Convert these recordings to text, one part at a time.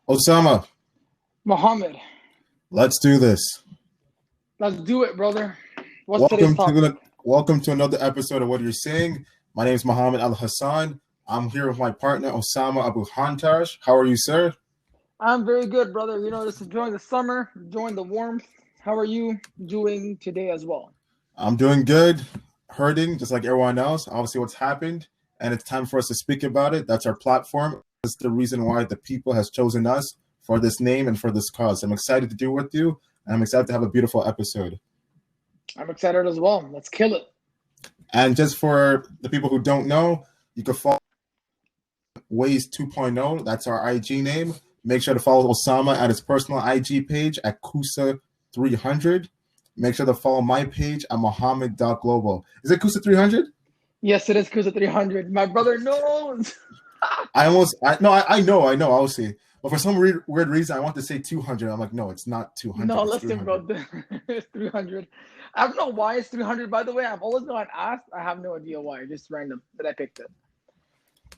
Osama, Mohammed, let's do this. let's do it, brother. What's today's Welcome to topic? welcome to another episode of What You're Saying. My name is Mohammed Al Hassan. I'm here with my partner Osama Abu Hantash. How are you, sir? I'm very good, brother. Just enjoying the summer, enjoying the warmth. How are you doing today as well? I'm doing good, hurting just like everyone else. Obviously, what's happened, and it's time for us to speak about it. That's our platform. That's the reason why the people has chosen us for this name and for this cause. I'm excited to do with you, and I'm excited to have a beautiful episode. I'm excited as well. Let's kill it. And just for the people who don't know, you can follow Ways 2.0. That's our IG name. Make sure to follow Osama at his personal IG page at Kusa300. Make sure to follow my page at Mohammed.global. Is it Kusa300? Yes, it is Kusa 300. My brother knows. I know, obviously. But for some weird reason, I want to say 200. I'm like, no, it's not 200. No, it's listen, 300. bro. It's 300. I don't know why it's 300, by the way. I've always gone asked. I have no idea why. Just random that I picked it.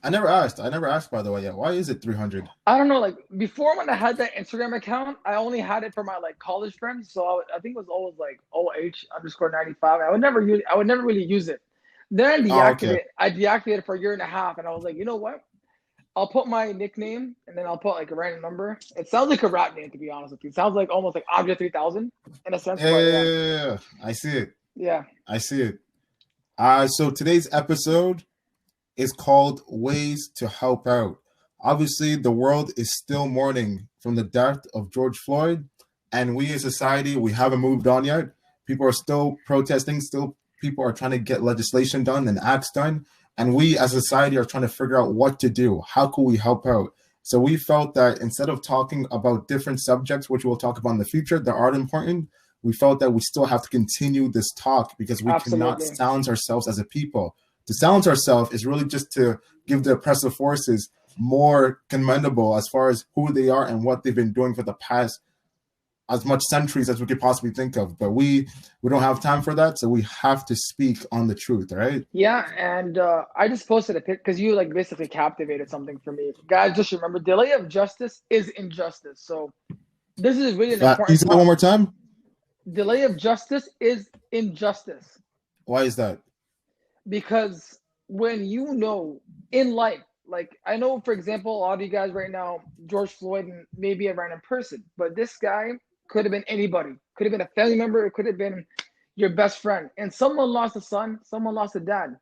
I never asked, by the way. Yeah, why is it 300? I don't know. Like before, when I had that Instagram account, I only had it for my college friends. So I think it was always like OH_95. I would never really use it. Then Okay. I deactivated for a year and a half, and I was like, you know what? I'll put my nickname, and then I'll put like a random number. It sounds like a rap name, to be honest with you. It sounds like almost like Object 3000 in a sense. But yeah, Yeah. I see it. yeah. I see it. So today's episode is called Ways to Help Out. Obviously, the world is still mourning from the death of George Floyd, and we as a society, we haven't moved on yet. People are still protesting, still people are trying to get legislation done and acts done, and we as a society are trying to figure out what to do. How can we help out? So we felt that instead of talking about different subjects, which we'll talk about in the future, that are important, we felt that we still have to continue this talk because we cannot Absolutely. silence ourselves as a people. To silence ourselves is really just to give the oppressive forces more commendable as far as who they are and what they've been doing for the past as much centuries as we could possibly think of. But we don't have time for that, so we have to speak on the truth, right? Yeah, and I just posted a pic because you basically captivated something for me, guys. Just remember, delay of justice is injustice. So this is really an Can you important say that one part. more time? Delay of justice is injustice. Why is that? Because when in life, like I know, for example, a lot of you guys right now, George Floyd may be a random person, but this guy could have been anybody, could have been a family member, it could have been your best friend, and someone lost a son, someone lost a dad.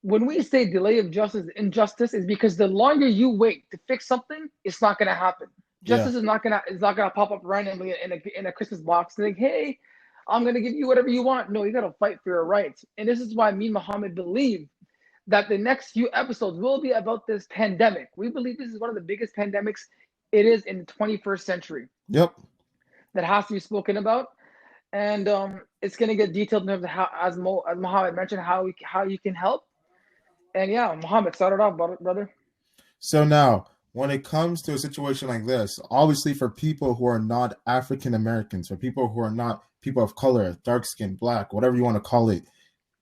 When we say delay of justice, injustice is because the longer you wait to fix something, it's not going to happen. Yeah. Justice is not gonna pop up randomly in a Christmas box like, hey, I'm gonna give you whatever you want. No, you gotta fight for your rights. And this is why me and Muhammad believe that the next few episodes will be about this pandemic. We believe this is one of the biggest pandemics it is in the 21st century Yep. that has to be spoken about. And it's gonna get detailed in terms of how, as Muhammad mentioned, how you can help. And yeah, Muhammad, start it off, brother. So now, when it comes to a situation like this, obviously for people who are not African Americans, for people who are not people of color, dark skin, black, whatever you want to call it,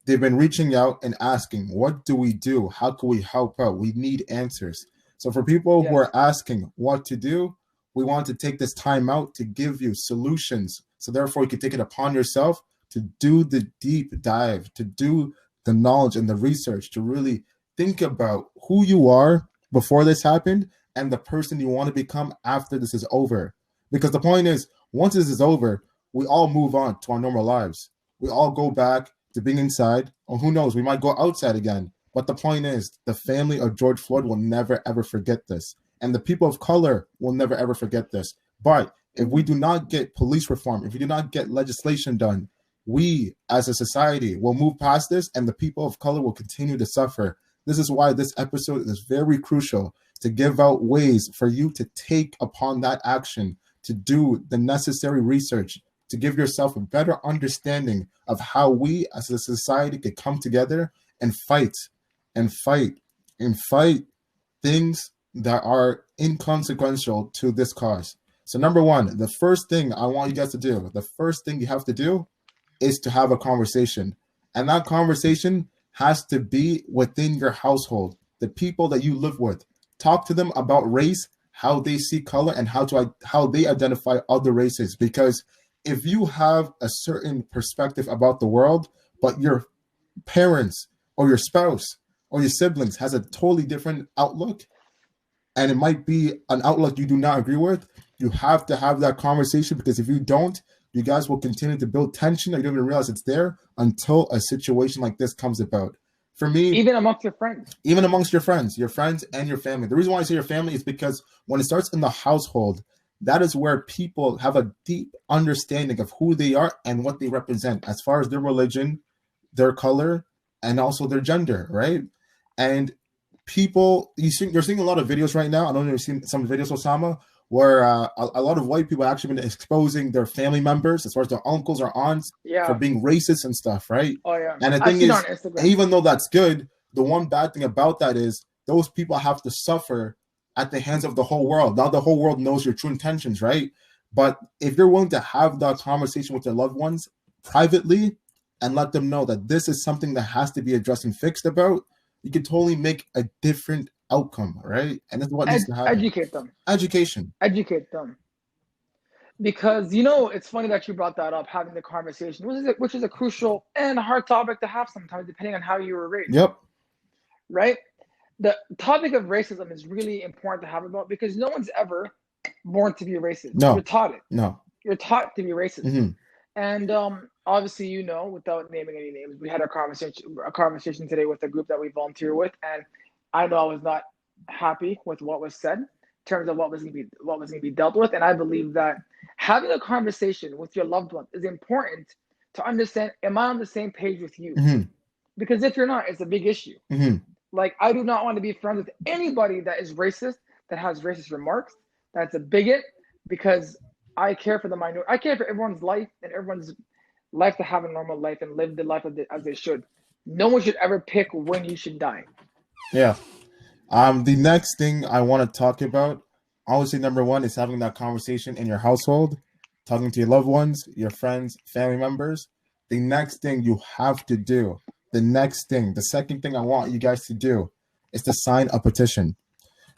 they've been reaching out and asking, what do we do? How can we help out? We need answers. So for people who Yes, are asking what to do, we want to take this time out to give you solutions. So therefore you can take it upon yourself to do the deep dive, to do the knowledge and the research, to really think about who you are before this happened and the person you want to become after this is over. Because the point is, once this is over, we all move on to our normal lives. We all go back to being inside, or who knows, we might go outside again. But the point is, the family of George Floyd will never ever forget this. And the people of color will never ever forget this. But if we do not get police reform, if we do not get legislation done, we as a society will move past this and the people of color will continue to suffer. This is why this episode is very crucial to give out ways for you to take upon that action, to do the necessary research, to give yourself a better understanding of how we as a society could come together and fight and fight and fight things that are inconsequential to this cause. So number one, the first thing I want you guys to do, the first thing you have to do is to have a conversation. And that conversation has to be within your household, the people that you live with. Talk to them about race how they see color and how they identify other races. Because if you have a certain perspective about the world, but your parents or your spouse or your siblings has a totally different outlook, and it might be an outlook you do not agree with, you have to have that conversation, because if you don't, you guys will continue to build tension and you don't even realize it's there until a situation like this comes about. For me, even amongst your friends, your friends and your family. The reason why I say your family is because when it starts in the household, that is where people have a deep understanding of who they are and what they represent as far as their religion, their color, and also their gender, right? And people, you're seeing a lot of videos right now. I don't know if you've seen some videos, Osama, where a lot of white people have actually been exposing their family members, as far as their uncles or aunts, for being racist and stuff, right? Oh yeah. And the thing is, even though that's good, the one bad thing about that is those people have to suffer at the hands of the whole world. Now the whole world knows your true intentions, right? But if you're willing to have that conversation with your loved ones privately and let them know that this is something that has to be addressed and fixed about, you can totally make a different outcome, right? And that's what needs to happen. Educate them. Educate them. Because, you know, it's funny that you brought that up, having the conversation, which is a crucial and a hard topic to have sometimes, depending on how you were raised. Yep. Right? The topic of racism is really important to have about, because no one's ever born to be racist. No. You're taught it. No. You're taught to be racist. Mm-hmm. And obviously, you know, without naming any names, we had a conversation today with a group that we volunteer with, and I know I was not happy with what was said in terms of what was going to be dealt with. And I believe that having a conversation with your loved one is important to understand, am I on the same page with you? Mm-hmm. Because if you're not, it's a big issue. Mm-hmm. Like, I do not want to be friends with anybody that is racist, that has racist remarks, that's a bigot, because I care for the minority. I care for everyone's life and everyone's life to have a normal life and live the life as they should. No one should ever pick when you should die. Yeah. The next thing I want to talk about, obviously, number one is having that conversation in your household, talking to your loved ones, your friends, family members. The next thing you have to do, the second thing I want you guys to do is to sign a petition.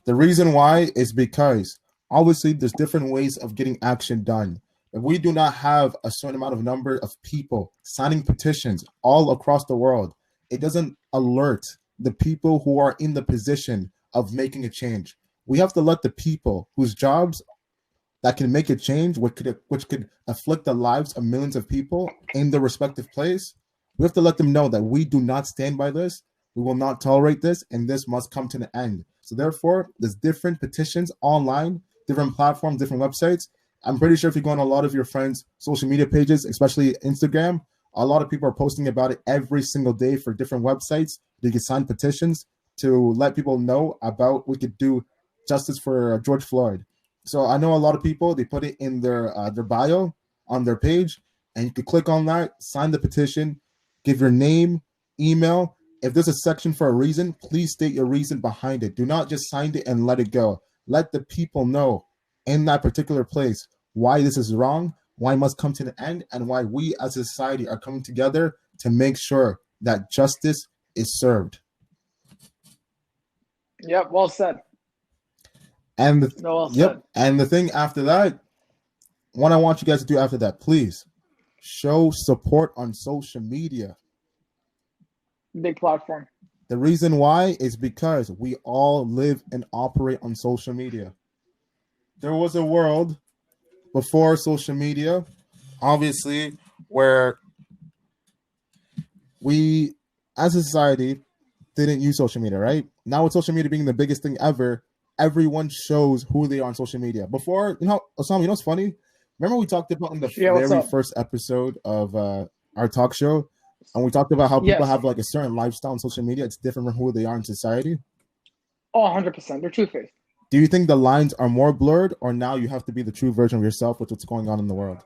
The reason why is because obviously there's different ways of getting action done. If we do not have a certain amount of number of people signing petitions all across the world, it doesn't alert the people who are in the position of making a change. We have to let the people whose jobs that can make a change, which could afflict the lives of millions of people in their respective place, we have to let them know that we do not stand by this, we will not tolerate this, and this must come to an end. So therefore, there's different petitions online, different platforms, different websites. I'm pretty sure if you go on a lot of your friends' social media pages, especially Instagram, a lot of people are posting about it every single day for different websites. You can sign petitions to let people know about we could do justice for George Floyd. So I know a lot of people, they put it in their bio on their page, and you can click on that, sign the petition, give your name, email. If there's a section for a reason, please state your reason behind it. Do not just sign it and let it go. Let the people know in that particular place why this is wrong, why it must come to an end, and why we as a society are coming together to make sure that justice is served. Yep, well said. And the thing after that, what I want you guys to do after that, please show support on social media. Big platform. The reason why is because we all live and operate on social media. There was a world before social media, obviously, where we as a society didn't use social media, right? Now with social media being the biggest thing ever, everyone shows who they are on social media. Before, Osama, what's funny? Remember we talked about in the very first episode of our talk show, and we talked about how people have like a certain lifestyle on social media. It's different from who they are in society. Oh, 100%. They're two-faced. Do you think the lines are more blurred, or now you have to be the true version of yourself with what's going on in the world?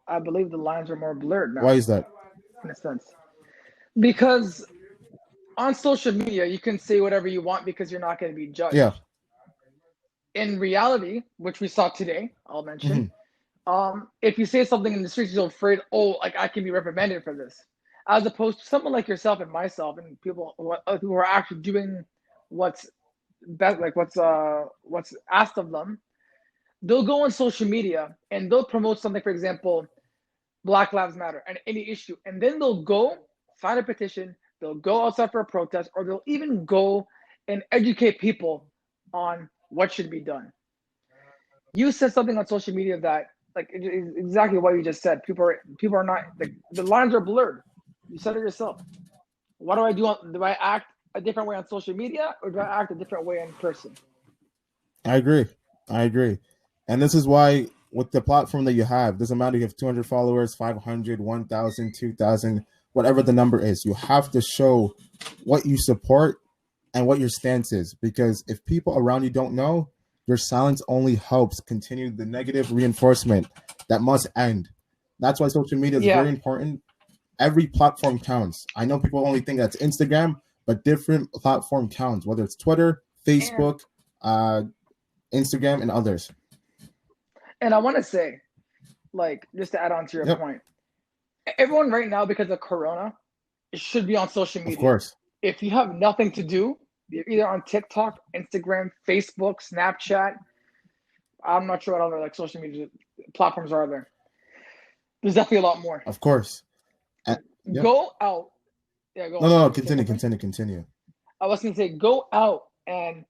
I believe the lines are more blurred now. Why is that? In a sense. Because on social media, you can say whatever you want because you're not going to be judged. Yeah. In reality, which we saw today, I'll mention, if you say something in the streets, you're afraid, like I can be reprimanded for this. As opposed to someone like yourself and myself and people who are actually doing what's like what's asked of them, they'll go on social media and they'll promote something, for example, Black Lives Matter and any issue, and then they'll go sign a petition, they'll go outside for a protest, or they'll even go and educate people on what should be done. You said something on social media that like exactly what you just said. People are not, like, the lines are blurred. You said it yourself. What do I do? Do I act a different way on social media, or do I act a different way in person? I agree. And this is why with the platform that you have, doesn't matter if you have 200 followers, 500, 1,000, 2,000, whatever the number is, you have to show what you support and what your stance is. Because if people around you don't know, your silence only helps continue the negative reinforcement that must end. That's why social media is very important. Every platform counts. I know people only think that's Instagram, but different platform counts, whether it's Twitter, Facebook, Instagram, and others. And I want to say, like, just to add on to your point, everyone right now, because of Corona, should be on social media. Of course. If you have nothing to do, you're either on TikTok, Instagram, Facebook, Snapchat. I'm not sure what other like social media platforms are there. There's definitely a lot more. Of course. Go out. Yeah, go. No, continue. I was going to say, go out and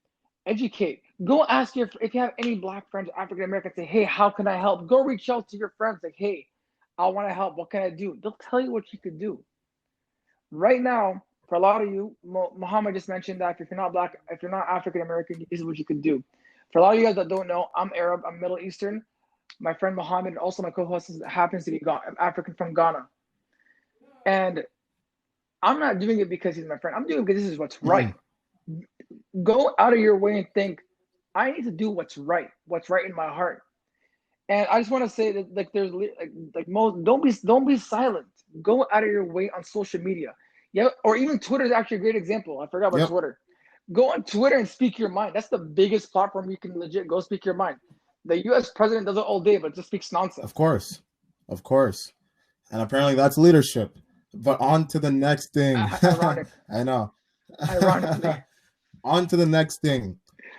educate. Go ask if you have any Black friends, African Americans, say, hey, how can I help? Go reach out to your friends, like, hey, I want to help. What can I do? They'll tell you what you could do. Right now, for a lot of you, Muhammad just mentioned that if you're not Black, if you're not African American, this is what you could do. For a lot of you guys that don't know, I'm Arab, I'm Middle Eastern. My friend Muhammad, also my co-host, happens to be African from Ghana. And I'm not doing it because he's my friend. I'm doing it because this is what's right. Go out of your way and think, I need to do what's right in my heart. And I just want to say that, like, there's don't be silent. Go out of your way on social media. Yeah, or even Twitter is actually a great example. I forgot about Twitter. Go on Twitter and speak your mind. That's the biggest platform you can legit go speak your mind. The U.S. president does it all day, but just speaks nonsense. Of course. And apparently that's leadership. But on to the next thing. I know. Ironically. On to the next thing.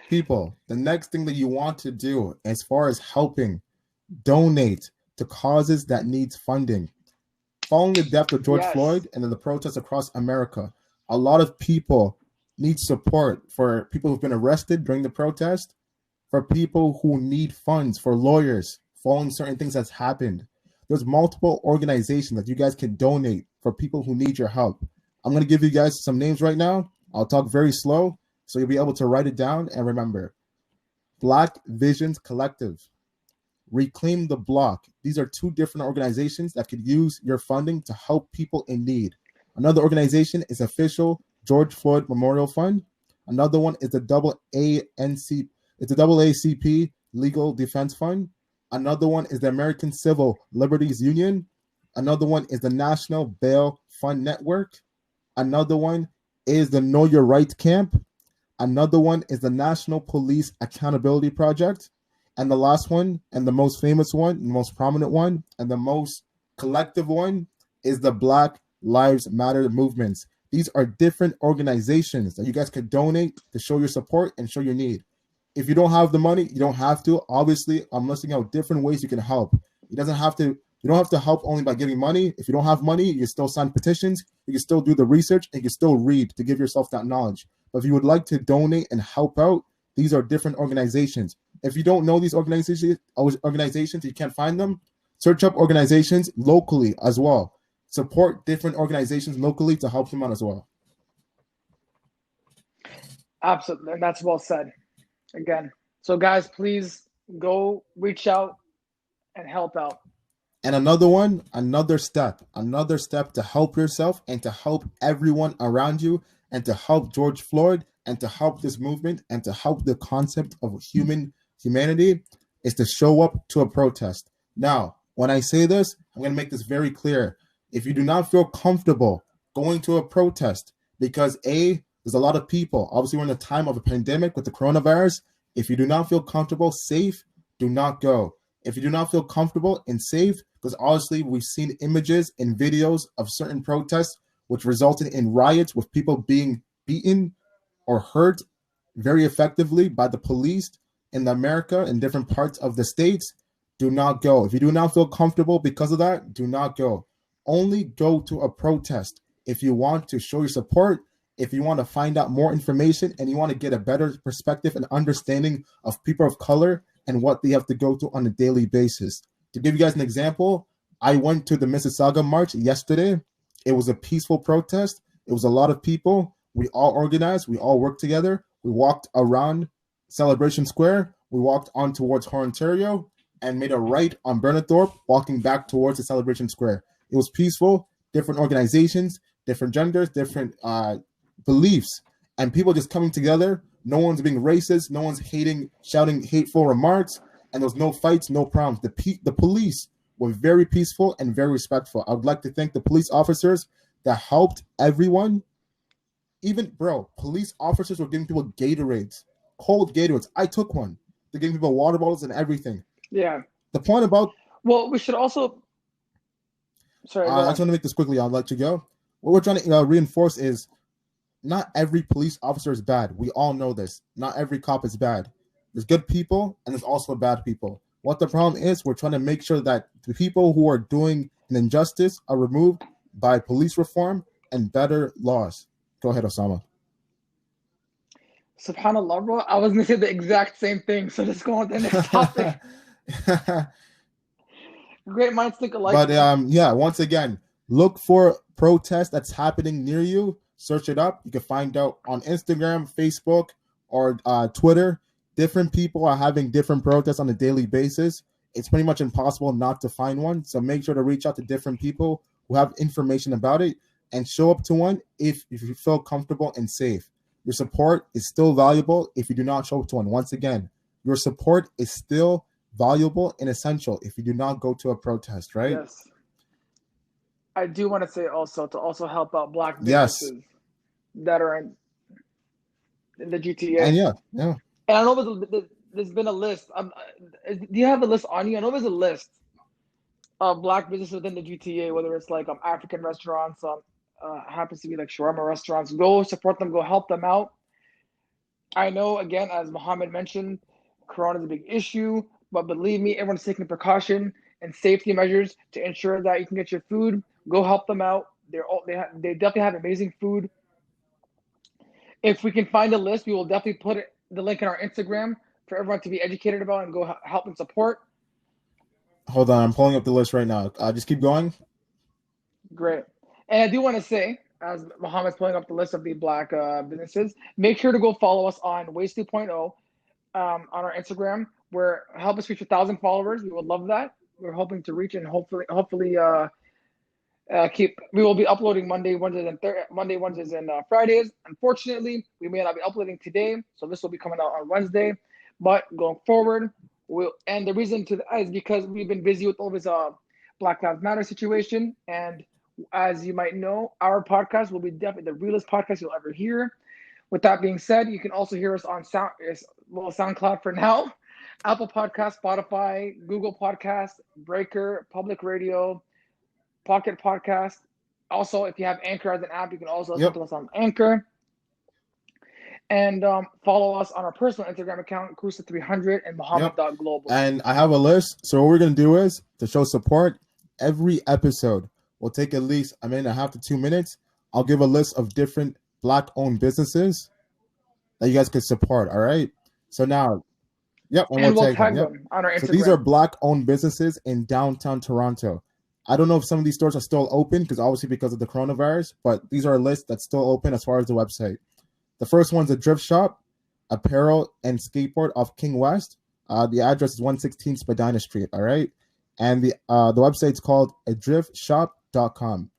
People, the next thing that you want to do as far as helping, donate to causes that needs funding. Following the death of George Floyd and then the protests across America, a lot of people need support for people who've been arrested during the protest, for people who need funds, for lawyers, following certain things that's happened. There's multiple organizations that you guys can donate for people who need your help. I'm going to give you guys some names right now. I'll talk very slow, so you'll be able to write it down and remember. Black Visions Collective, Reclaim the Block. These are two different organizations that could use your funding to help people in need. Another organization is Official George Floyd Memorial Fund. Another one is the AACP Legal Defense Fund. Another one is the American Civil Liberties Union. Another one is the National Bail Fund Network. Another one is the Know Your Right Camp. Another one is the National Police Accountability Project. And the last one, and the most famous one, the most prominent one, and the most collective one is the Black Lives Matter movements. These are different organizations that you guys could donate to show your support and show your need. If you don't have the money, you don't have to. Obviously, I'm listing out different ways you can help. You don't have to help only by giving money. If you don't have money, you can still sign petitions. You can still do the research, and you can still read to give yourself that knowledge. But if you would like to donate and help out, these are different organizations. If you don't know these organizations, you can't find them, search up organizations locally as well. Support different organizations locally to help them out as well. Absolutely. And that's well said. Again. So guys, please go reach out and help out. And another step to help yourself and to help everyone around you and to help George Floyd and to help this movement and to help the concept of humanity is to show up to a protest. Now, when I say this, I'm going to make this very clear. If you do not feel comfortable going to a protest, because there's a lot of people, obviously we're in a time of a pandemic with the coronavirus. If you do not feel comfortable, safe, do not go. If you do not feel comfortable and safe, because obviously we've seen images and videos of certain protests which resulted in riots with people being beaten or hurt very effectively by the police in America in different parts of the states, do not go. If you do not feel comfortable because of that, do not go. Only go to a protest if you want to show your support, if you want to find out more information, and you want to get a better perspective and understanding of people of color and what they have to go through on a daily basis. To give you guys an example, I went to the Mississauga March yesterday. It was a peaceful protest. It was a lot of people. We all organized. We all worked together. We walked around Celebration Square. We walked on towards Ontario and made a right on Bernardthorpe, walking back towards the Celebration Square. It was peaceful, different organizations, different genders, different beliefs, and people just coming together. No one's being racist. No one's shouting hateful remarks, and there was no fights, no problems. The police were very peaceful and very respectful. I would like to thank the police officers that helped everyone. Even, police officers were giving people Gatorades, cold Gatorades. I took one. They're giving people water bottles and everything. Yeah. The point about... Well, we should also... Sorry. I just want to make this quickly. I'll let you go. What we're trying to reinforce is not every police officer is bad. We all know this. Not every cop is bad. There's good people and there's also bad people. What the problem is, we're trying to make sure that the people who are doing an injustice are removed by police reform and better laws. Go ahead, Osama. SubhanAllah, bro. I was going to say the exact same thing. So let's go on to the next topic. Great minds think alike. But once again, look for protests that's happening near you. Search it up. You can find out on Instagram, Facebook, or Twitter. Different people are having different protests on a daily basis. It's pretty much impossible not to find one. So make sure to reach out to different people who have information about it and show up to one if you feel comfortable and safe. Your support is still valuable if you do not show up to one. Once again, your support is still valuable and essential if you do not go to a protest, right? Yes. I do want to say also to also help out Black businesses that are in the GTA. And yeah. And I know there's been a list. Do you have a list on you? I know there's a list of Black businesses within the GTA, whether it's like African restaurants, happens to be like shawarma restaurants. Go support them. Go help them out. I know, again, as Mohammed mentioned, Corona is a big issue, but believe me, everyone's taking precaution and safety measures to ensure that you can get your food. Go help them out. They definitely have amazing food. If we can find a list, we will definitely put the link in our Instagram for everyone to be educated about and go help and support. Hold on, I'm pulling up the list right now. Just keep going. Great. And I do want to say, as Mohammed's pulling up the list of the Black businesses, make sure to go follow us on Waste 2.0 on our Instagram, where help us reach 1,000 followers. We would love that. We're hoping to reach and hopefully we will be uploading Monday, Wednesdays, and Fridays. Unfortunately, we may not be uploading today, so this will be coming out on Wednesday. But going forward, and the reason to that is because we've been busy with all this Black Lives Matter situation. And as you might know, our podcast will be definitely the realest podcast you'll ever hear. With that being said, you can also hear us on SoundCloud for now, Apple Podcasts, Spotify, Google Podcasts, Breaker, Public Radio, Pocket Podcast. Also, if you have Anchor as an app, you can also listen to us on Anchor. And follow us on our personal Instagram account, Kusa300 and Mohammed.global. And I have a list. So what we're going to do is, to show support, every episode will take at least a minute and a half to 2 minutes. I'll give a list of different Black-owned businesses that you guys could support, all right? So now, and we'll tag them on our Instagram. So these are Black-owned businesses in downtown Toronto. I don't know if some of these stores are still open, because of the coronavirus, but these are a list that's still open as far as the website. The first one's Adrift Shop, Apparel and Skateboard off King West. The address is 116 Spadina Street, all right? And the website's called adriftshop.com.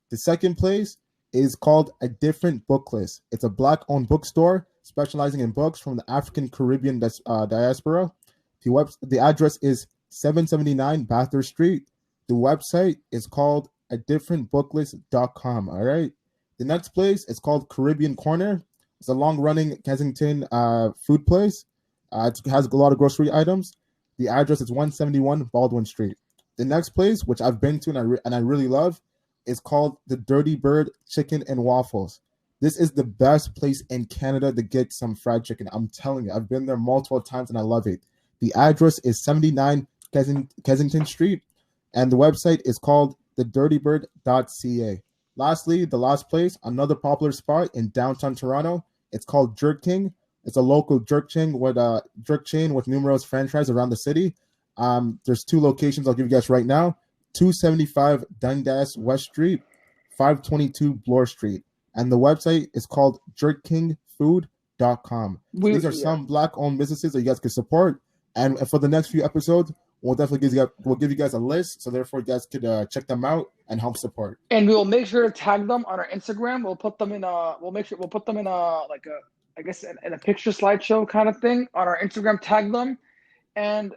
The second place is called A Different Booklist. It's a Black-owned bookstore specializing in books from the African Caribbean diaspora. The address is 779 Bathurst Street. The website is called adifferentbooklist.com, all right? The next place is called Caribbean Corner. It's a long-running Kensington food place. It has a lot of grocery items. The address is 171 Baldwin Street. The next place, which I've been to and I really love, is called the Dirty Bird Chicken and Waffles. This is the best place in Canada to get some fried chicken. I'm telling you, I've been there multiple times and I love it. The address is 79 Kensington Street, and the website is called thedirtybird.ca. Lastly, the last place, another popular spot in downtown Toronto. It's called Jerk King. It's a local jerk chain with numerous franchises around the city. There's two locations I'll give you guys right now: 275 Dundas West Street, 522 Bloor Street, and the website is called jerkkingfood.com. So these are some Black-owned businesses that you guys can support. And for the next few episodes, we'll definitely give you guys a list, so therefore you guys could check them out and help support. And we will make sure to tag them on our Instagram. We'll put them in in a picture slideshow kind of thing on our Instagram. Tag them, and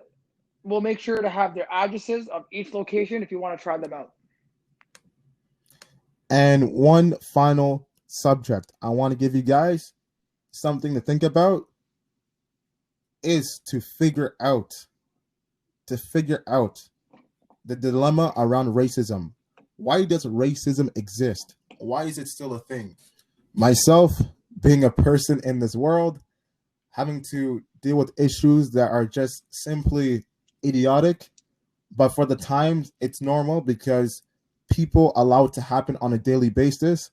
we'll make sure to have their addresses of each location if you want to try them out. And one final subject I want to give you guys something to think about is to figure out the dilemma around racism. Why does racism exist? Why is it still a thing? Myself, being a person in this world, having to deal with issues that are just simply idiotic, but for the times it's normal because people allow it to happen on a daily basis.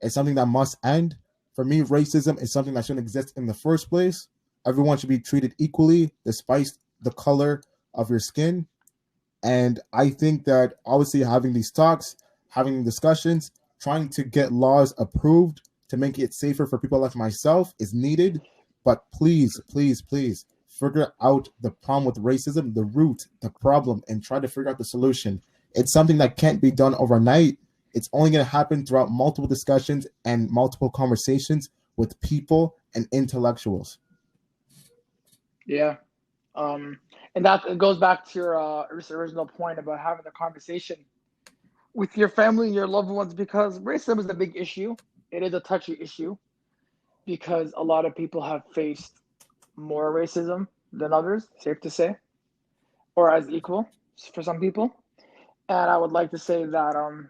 It's something that must end. For me, racism is something that shouldn't exist in the first place. Everyone should be treated equally despite the color of your skin. And I think that obviously having these talks, having discussions, trying to get laws approved to make it safer for people like myself is needed. But please, please, please figure out the problem with racism, the root, the problem, and try to figure out the solution. It's something that can't be done overnight. It's only going to happen throughout multiple discussions and multiple conversations with people and intellectuals. Yeah. And that goes back to your original point about having a conversation with your family and your loved ones, because racism is a big issue. It is a touchy issue because a lot of people have faced more racism than others, safe to say, or as equal for some people. And I would like to say that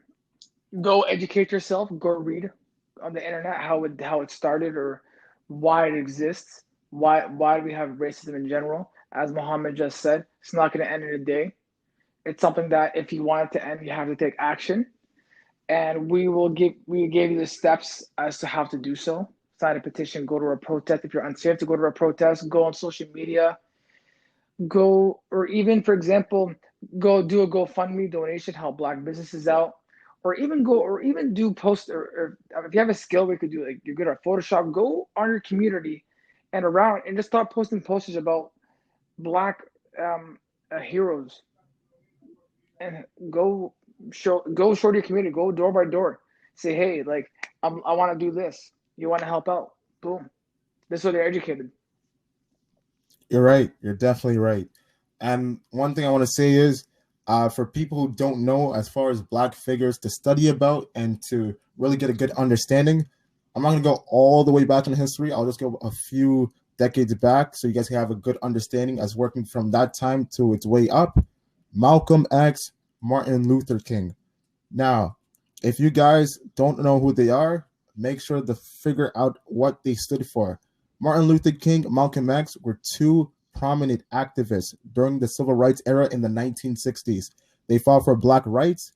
go educate yourself, go read on the internet how it started or why it exists, why we have racism in general. As Mohammed just said, it's not going to end in a day. It's something that if you want it to end, you have to take action. And we gave you the steps as to how to do so. Sign a petition, go to a protest. If you're unsafe to go to a protest, go on social media, or even, for example, go do a GoFundMe donation, help Black businesses out, or even do post, or if you have a skill we could do, like you're good at Photoshop, go on your community and around and just start posting posters about Black heroes, and go show to your community, go door by door, say, hey, like I want to do this. You want to help out? Boom. This is what they're educated. You're right. You're definitely right. And one thing I want to say is, for people who don't know, as far as Black figures to study about and to really get a good understanding, I'm not going to go all the way back in history. I'll just go a few decades back so you guys can have a good understanding as working from that time to its way up. Malcolm X, Martin Luther King. Now, if you guys don't know who they are, make sure to figure out what they stood for. Martin Luther King, Malcolm X were two prominent activists during the civil rights era in the 1960s. They fought for Black rights.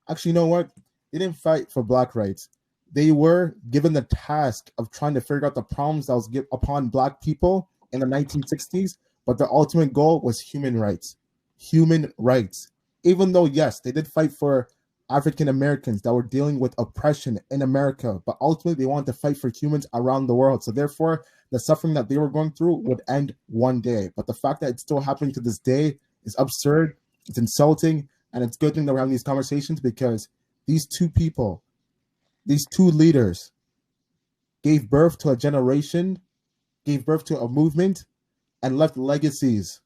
Actually, you know what? They didn't fight for Black rights. They were given the task of trying to figure out the problems that was upon Black people in the 1960s, but the ultimate goal was human rights. Human rights. Even though, yes, they did fight for African Americans that were dealing with oppression in America, but ultimately they wanted to fight for humans around the world. So therefore, the suffering that they were going through would end one day. But the fact that it's still happening to this day is absurd, it's insulting, and it's a good thing that we're having these conversations because these two people, these two leaders, gave birth to a generation, gave birth to a movement, and left legacies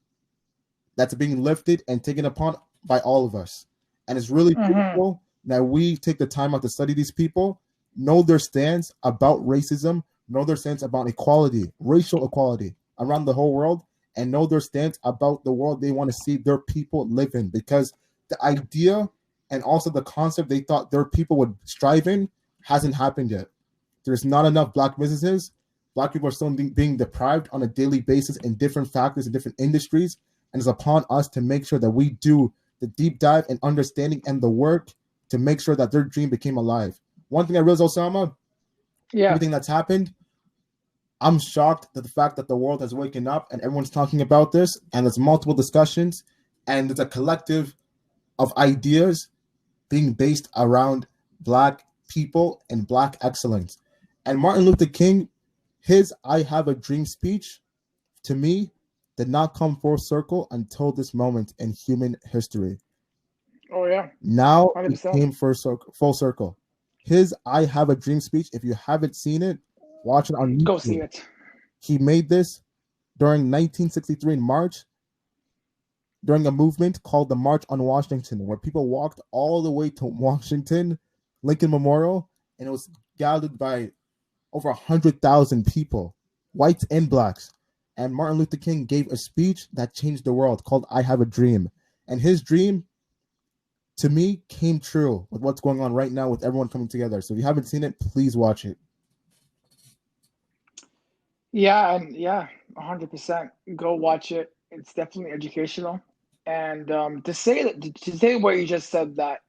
that's being lifted and taken upon by all of us. And it's really beautiful that we take the time out to study these people, know their stance about racism, know their stance about equality, racial equality around the whole world, and know their stance about the world they want to see their people live in. Because the idea and also the concept they thought their people would strive in hasn't happened yet. there's not enough Black businesses. Black people are still being deprived on a daily basis in different factors in different industries, and it's upon us to make sure that we do the deep dive and understanding and the work to make sure that their dream became alive. One thing I realized, Osama, everything that's happened, I'm shocked that the fact that the world has waken up and everyone's talking about this, and there's multiple discussions, and there's a collective of ideas being based around Black people and Black excellence. And Martin Luther King, his I Have a Dream speech, to me, did not come full circle until this moment in human history. Oh, yeah. Now 100%. it came full circle. His I Have a Dream speech, if you haven't seen it, watch it on YouTube. Go see it. He made this during 1963 in March, during a movement called the March on Washington, where people walked all the way to Washington, Lincoln Memorial, and it was gathered by over 100,000 people, whites and Blacks. And Martin Luther King gave a speech that changed the world called I Have a Dream. And his dream, to me, came true with what's going on right now with everyone coming together. So if you haven't seen it, please watch it. Yeah, and 100%. Go watch it. It's definitely educational. And to say what you just said, that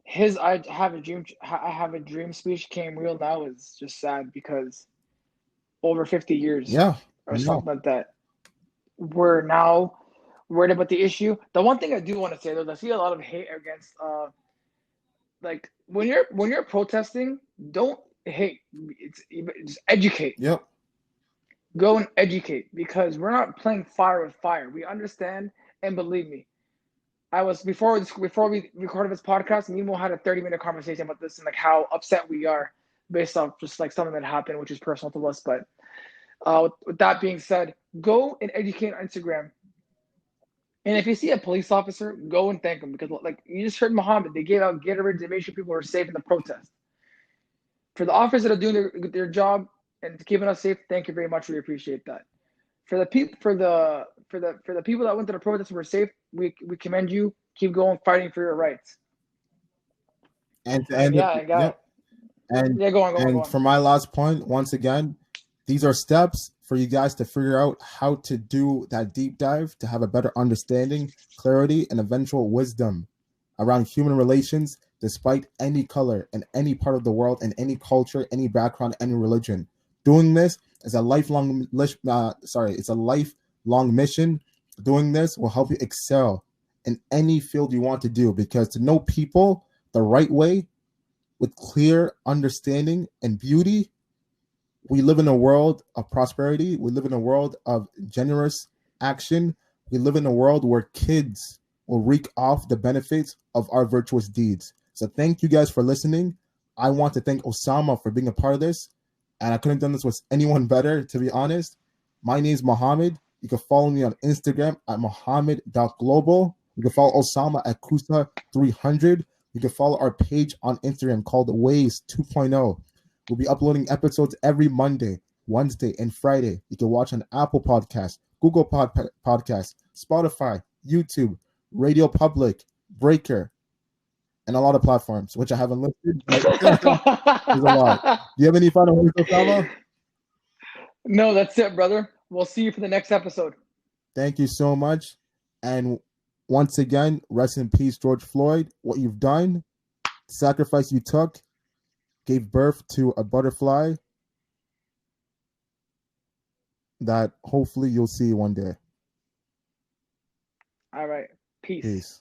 his I have a dream speech came real now, is just sad, because over 50 years or something like that, we're now worried about the issue. The one thing I do want to say, though, I see a lot of hate against like when you're protesting, don't hate. Just educate. Yep. Go and educate, because we're not playing fire with fire. We understand, and believe me, I was before we recorded this podcast, me and Mo had a 30-minute conversation about this and like how upset we are based off just like something that happened, which is personal to us. But with that being said, go and educate on Instagram. And if you see a police officer, go and thank them, because like you just heard Mohammed, they gave out Gatorade to make sure people were safe in the protest. For the officers that are doing their job and keeping us safe, thank you very much. We appreciate that. For the people that went to the protest and were safe, we commend you. Keep going, fighting for your rights. And go on. For my last point, once again, these are steps for you guys to figure out how to do that deep dive, to have a better understanding, clarity, and eventual wisdom around human relations, despite any color in any part of the world, in any culture, any background, any religion. Doing this is a lifelong mission. Doing this will help you excel in any field you want to do, because to know people the right way with clear understanding and beauty, we live in a world of prosperity. We live in a world of generous action. We live in a world where kids will reap off the benefits of our virtuous deeds. So thank you guys for listening. I want to thank Osama for being a part of this. And I couldn't have done this with anyone better, to be honest. My name is Mohammed. You can follow me on Instagram at mohammed.global. You can follow Osama at Kusa300. You can follow our page on Instagram called Ways 2.0. We'll be uploading episodes every Monday, Wednesday, and Friday. You can watch on Apple Podcasts, Google Podcasts, Spotify, YouTube, Radio Public, Breaker, and a lot of platforms, which I haven't listed. There's a lot. Do you have any final words, Osama? No, that's it, brother. We'll see you for the next episode. Thank you so much. And once again, rest in peace, George Floyd. What you've done, the sacrifice you took, gave birth to a butterfly that hopefully you'll see one day. All right. Peace.